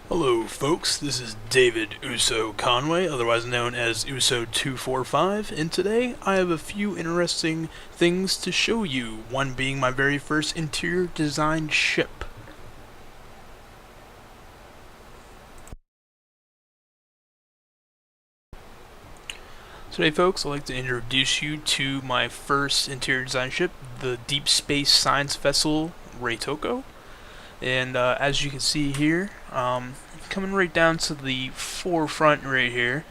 Hello folks, this is David Uso Conway, otherwise known as Uso245, and today I have a few interesting things to show you, one being my very first interior design ship. Today folks, I'd like to introduce you to my first interior design ship, the Deep Space Science Vessel Rietoko. And as you can see here, coming right down to the forefront right here,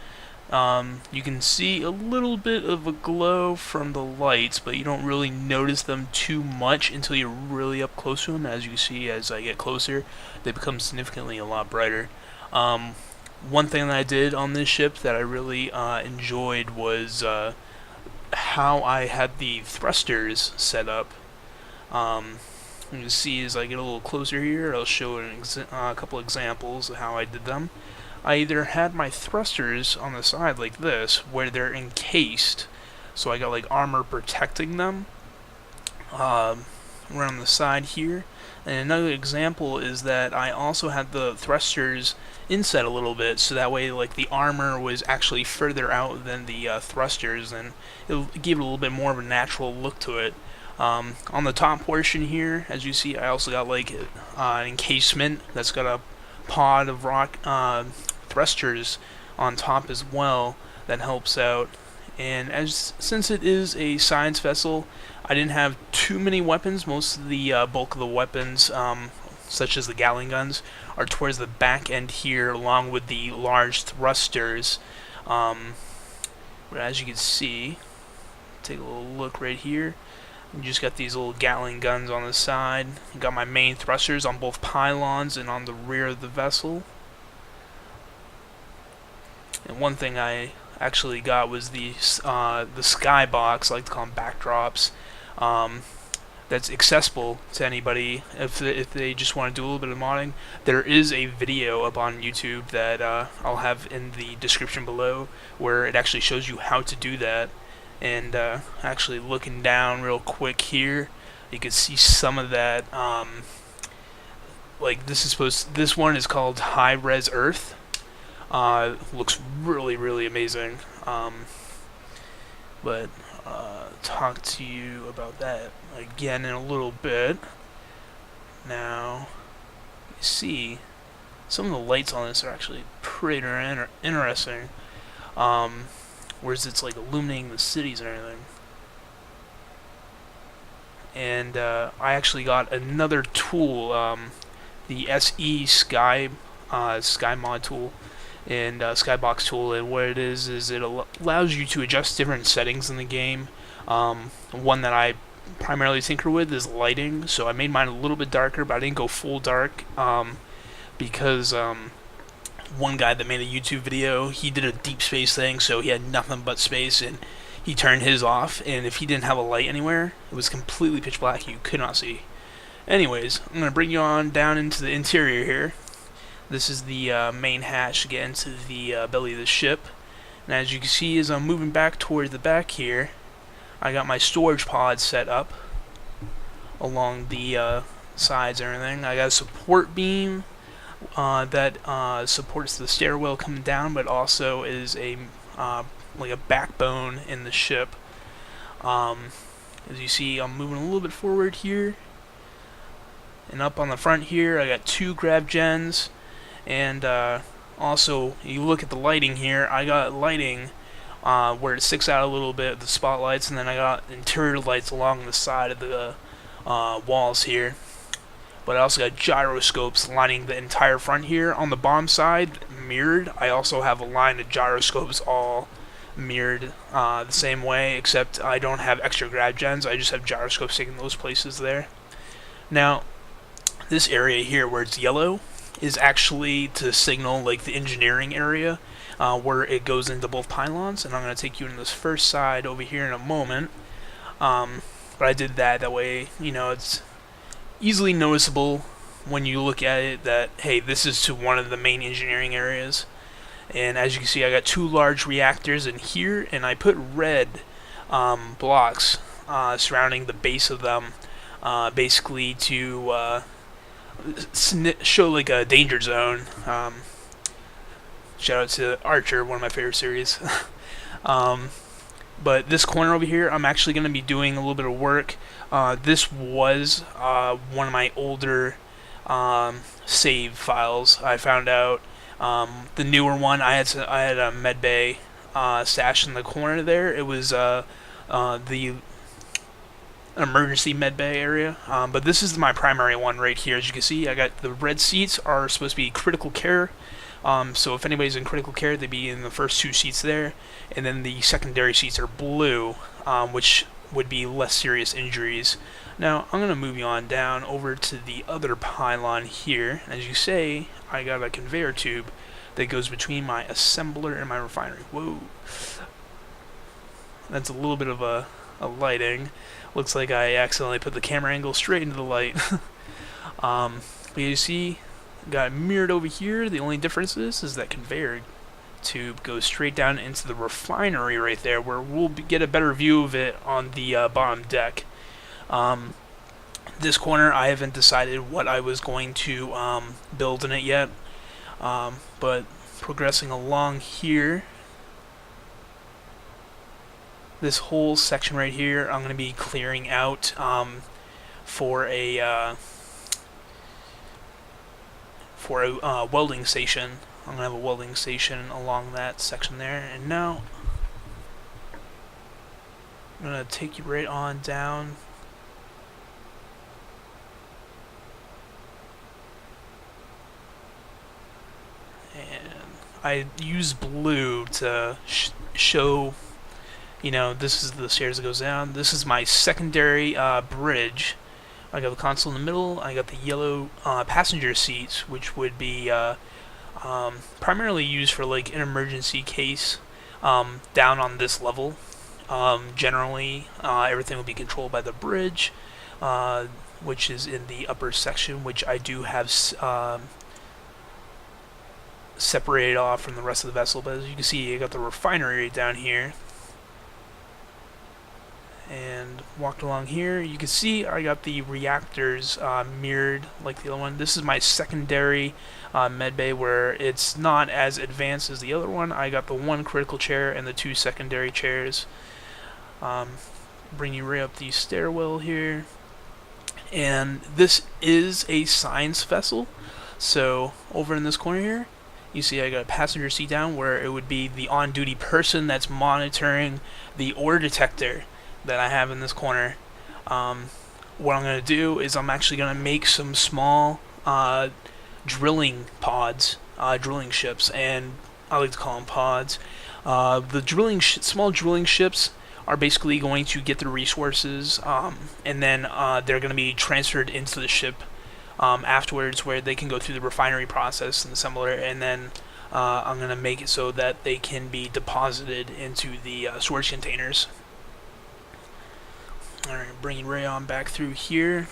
you can see a little bit of a glow from the lights, but you don't really notice them too much until you're really up close to them. As you can see, as I get closer, they become significantly a lot brighter. One thing that I did on this ship that I really enjoyed was how I had the thrusters set up. You can see as I get a little closer here, I'll show a couple examples of how I did them. I either had my thrusters on the side like this, where they're encased, so I got like armor protecting them, around the side here. And another example is that I also had the thrusters inset a little bit, so that way like the armor was actually further out than the thrusters, and it gave it a little bit more of a natural look to it. On the top portion here, as you see, I also got like an encasement that's got a pod of rock thrusters on top as well that helps out. And since it is a science vessel, I didn't have too many weapons. Most of the bulk of the weapons, such as the Gatling guns, are towards the back end here, along with the large thrusters. But as you can see, take a little look right here. You just got these little Gatling guns on the side. You got my main thrusters on both pylons and on the rear of the vessel. And one thing I actually got was the Skybox, I like to call them backdrops. That's accessible to anybody if they just want to do a little bit of modding. There is a video up on YouTube that I'll have in the description below where it actually shows you how to do that. And actually looking down real quick here, you can see some of that. Like this one is called High Res Earth. Looks really amazing. But talk to you about that again in a little bit. Now, you see, some of the lights on this are actually pretty interesting. Whereas it's like illuminating the cities and everything. And I actually got another tool, the Sky Mod tool, and Skybox Tool. And what it is it allows you to adjust different settings in the game. One that I primarily tinker with is lighting, so I made mine a little bit darker, but I didn't go full dark because one guy that made a YouTube video, he did a deep space thing, so he had nothing but space, and he turned his off, and if he didn't have a light anywhere, it was completely pitch black. You could not see. Anyways, I'm going to bring you on down into the interior here. This is the main hatch to get into the belly of the ship. And as you can see, as I'm moving back towards the back here, I got my storage pod set up along the sides and everything. I got a support beam that supports the stairwell coming down, but also is a like a backbone in the ship. As you see, I'm moving a little bit forward here, and up on the front here, I got two grav gens, and also you look at the lighting here. I got lighting where it sticks out a little bit of the spotlights, and then I got interior lights along the side of the walls here. But I also got gyroscopes lining the entire front here. On the bottom side, mirrored, I also have a line of gyroscopes all mirrored the same way, except I don't have extra grav gens. I just have gyroscopes taking those places there. Now, this area here where it's yellow is actually to signal like the engineering area where it goes into both pylons, and I'm going to take you into this first side over here in a moment. But I did that way, you know, it's easily noticeable when you look at it that, hey, this is to one of the main engineering areas. And as you can see, I got two large reactors in here, and I put red blocks surrounding the base of them, basically to show like a danger zone. Shout out to Archer, one of my favorite series. But this corner over here, I'm actually going to be doing a little bit of work. This was one of my older save files. I found out the newer one. I had a medbay stashed in the corner there. It was the emergency medbay area. But this is my primary one right here. As you can see, I got the red seats are supposed to be critical care. So if anybody's in critical care, they'd be in the first 2 seats there, and then the secondary seats are blue, which would be less serious injuries. Now I'm going to move you on down over to the other pylon here. As you say, I got a conveyor tube that goes between my assembler and my refinery. Whoa, that's a little bit of a lighting. Looks like I accidentally put the camera angle straight into the light. But you see, got it mirrored over here. The only difference is that conveyor tube goes straight down into the refinery right there, where we'll get a better view of it on the bottom deck. This corner, I haven't decided what I was going to build in it yet, but progressing along here, this whole section right here, I'm going to be clearing out for a welding station. I'm going to have a welding station along that section there. And now I'm going to take you right on down. And I use blue to show, you know, this is the stairs that goes down. This is my secondary bridge. I got the console in the middle. I got the yellow passenger seats, which would be primarily used for like an emergency case down on this level. Generally, everything will be controlled by the bridge, which is in the upper section, which I do have separated off from the rest of the vessel. But as you can see, I got the refinery right down here. And walked along here, you can see I got the reactors mirrored like the other one. This is my secondary medbay, where it's not as advanced as the other one. I got the 1 critical chair and the 2 secondary chairs. Bring you right up the stairwell here. And this is a science vessel. So over in this corner here, you see I got a passenger seat down, where it would be the on-duty person that's monitoring the ore detector that I have in this corner. What I'm going to do is I'm actually going to make some small drilling pods, drilling ships, and I like to call them pods. The small drilling ships are basically going to get the resources, and then they're going to be transferred into the ship afterwards, where they can go through the refinery process and assembler, and then I'm going to make it so that they can be deposited into the storage containers. Alright, bringing Ray on back through here.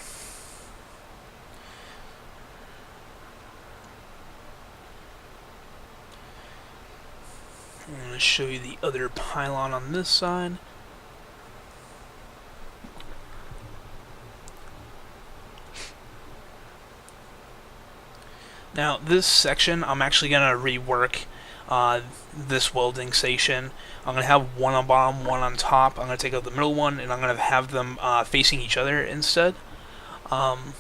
I'm going to show you the other pylon on this side. Now, this section, I'm actually going to rework this welding station. I'm going to have one on bottom, one on top. I'm going to take out the middle one, and I'm going to have them facing each other instead. And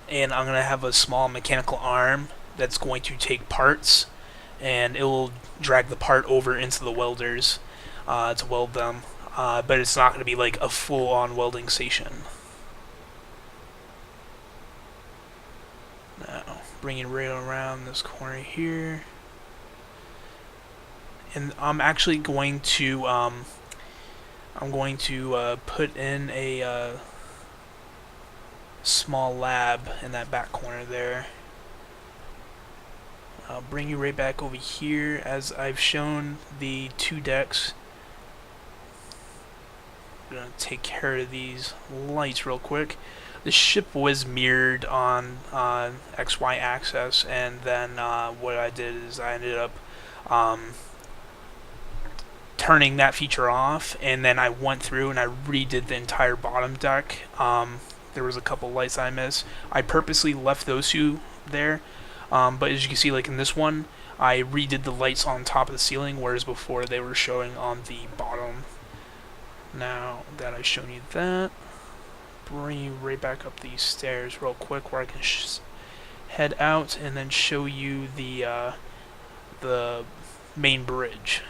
I'm going to have a small mechanical arm that's going to take parts, and it will drag the part over into the welders to weld them. But it's not going to be like a full-on welding station. Now, bringing right around this corner here. And I'm actually going to put in a small lab in that back corner there. I'll bring you right back over here as I've shown the 2 decks. I'm gonna take care of these lights real quick. The ship was mirrored on XY axis, and then what I did is I ended up turning that feature off, and then I went through and I redid the entire bottom deck there was a couple lights I missed. I purposely left those two there, but as you can see, like in this one, I redid the lights on top of the ceiling, whereas before they were showing on the bottom. Now that I've shown you that, bring you right back up these stairs real quick where I can head out and then show you the main bridge.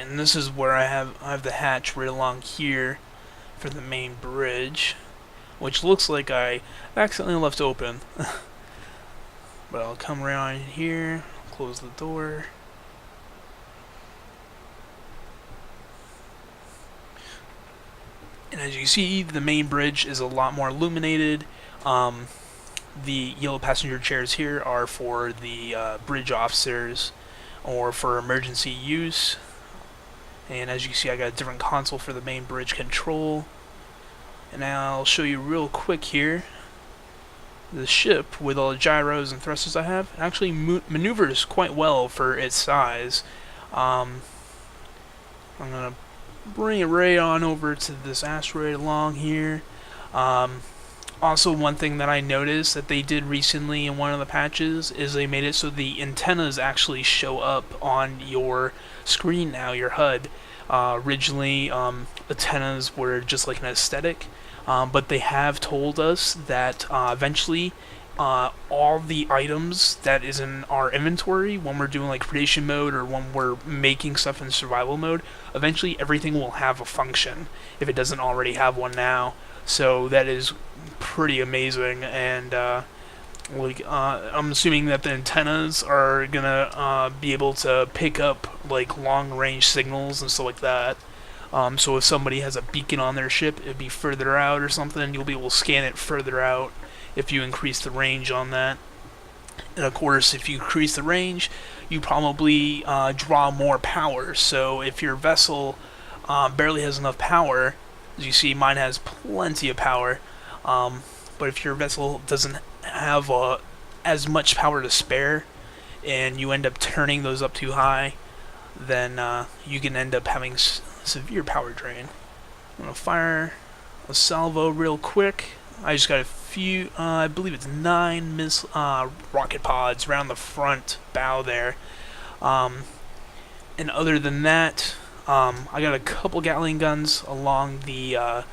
And this is where I have the hatch right along here for the main bridge, which looks like I accidentally left open. But I'll come around here, close the door. And as you see, the main bridge is a lot more illuminated. The yellow passenger chairs here are for the bridge officers or for emergency use. And as you see, I got a different console for the main bridge control. And I'll show you real quick here. The ship, with all the gyros and thrusters I have, actually maneuvers quite well for its size. I'm going to bring it right on over to this asteroid along here. Also, one thing that I noticed that they did recently in one of the patches is they made it so the antennas actually show up on your screen now, your HUD. Originally, antennas were just like an aesthetic, but they have told us that eventually all the items that is in our inventory when we're doing like predation mode or when we're making stuff in survival mode, eventually everything will have a function if it doesn't already have one now. So that is pretty amazing, and I'm assuming that the antennas are gonna be able to pick up like long-range signals and stuff like that. So if somebody has a beacon on their ship, it'd be further out or something. You'll be able to scan it further out if you increase the range on that. And of course, if you increase the range, you probably draw more power. So if your vessel barely has enough power, as you see, mine has plenty of power. But if your vessel doesn't have as much power to spare, and you end up turning those up too high, then you can end up having severe power drain. I'm going to fire a salvo real quick. I just got a few, I believe it's 9 rocket pods around the front bow there. And other than that, I got a couple Gatling guns along the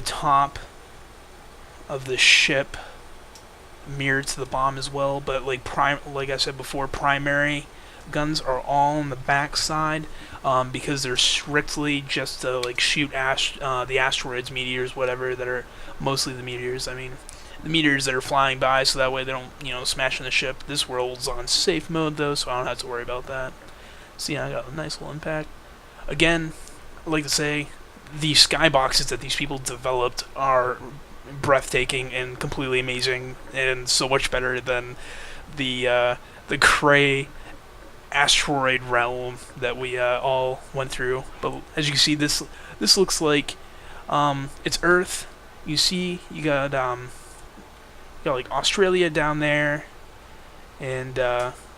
top of the ship, mirrored to the bomb as well. But like I said before, primary guns are all on the back side because they're strictly just to like shoot the asteroids, meteors, whatever that are mostly the meteors. I mean, the meteors that are flying by, so that way they don't smash in the ship. This world's on safe mode though, so I don't have to worry about that. See, I got a nice little impact. Again, I'd like to say the skyboxes that these people developed are breathtaking and completely amazing, and so much better than the Cray asteroid realm that we all went through. But as you can see, this looks like it's Earth. You see, you got like Australia down there, and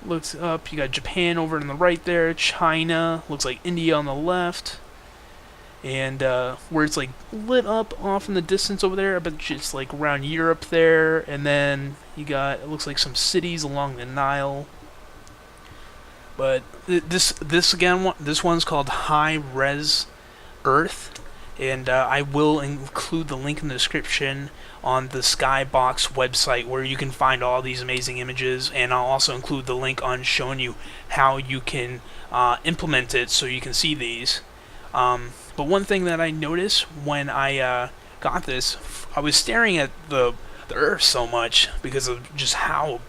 looks up. You got Japan over on the right there. China looks like India on the left. And where it's like lit up off in the distance over there, but it's like around Europe there, and then you got, it looks like some cities along the Nile. But this one's called High Res Earth, and I will include the link in the description on the Skybox website where you can find all these amazing images, and I'll also include the link on showing you how you can implement it so you can see these. But one thing that I noticed when I got this, I was staring at the Earth so much because of just how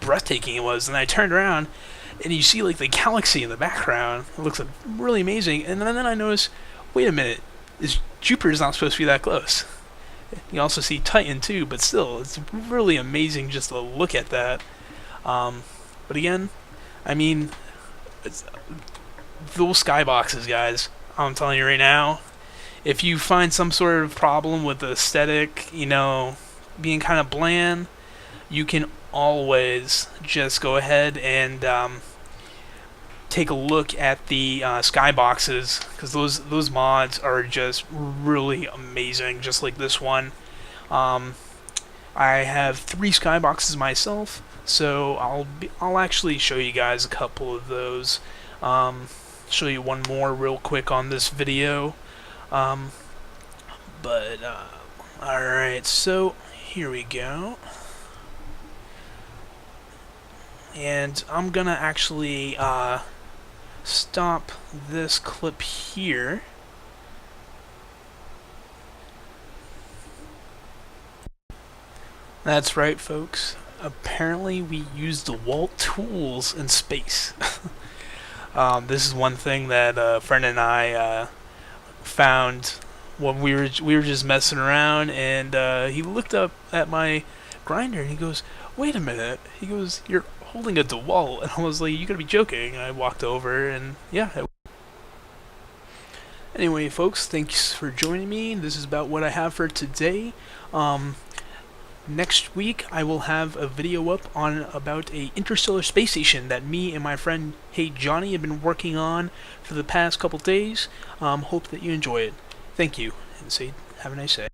breathtaking it was, and I turned around and you see like the galaxy in the background. It looks really amazing, and then I noticed, wait a minute, Jupiter's not supposed to be that close. You also see Titan too, but still, it's really amazing just to look at that. But again, I mean, those skyboxes, guys. I'm telling you right now, if you find some sort of problem with the aesthetic, being kind of bland, you can always just go ahead and take a look at the skyboxes, because those mods are just really amazing, just like this one. I have 3 skyboxes myself, so I'll actually show you guys a couple of those. Show you one more real quick on this video. Alright, so here we go. And I'm gonna actually stop this clip here. That's right, folks. Apparently we use DeWalt tools in space. This is one thing that a friend and I found when we were just messing around, and he looked up at my grinder and he goes, "Wait a minute." He goes, "You're holding a DeWalt," and I was like, "You gotta be joking." And I walked over, and yeah. Anyway, folks, thanks for joining me. This is about what I have for today. Next week, I will have a video up about a interstellar space station that me and my friend Hey Johnny have been working on for the past couple days. Hope that you enjoy it. Thank you, and have a nice day.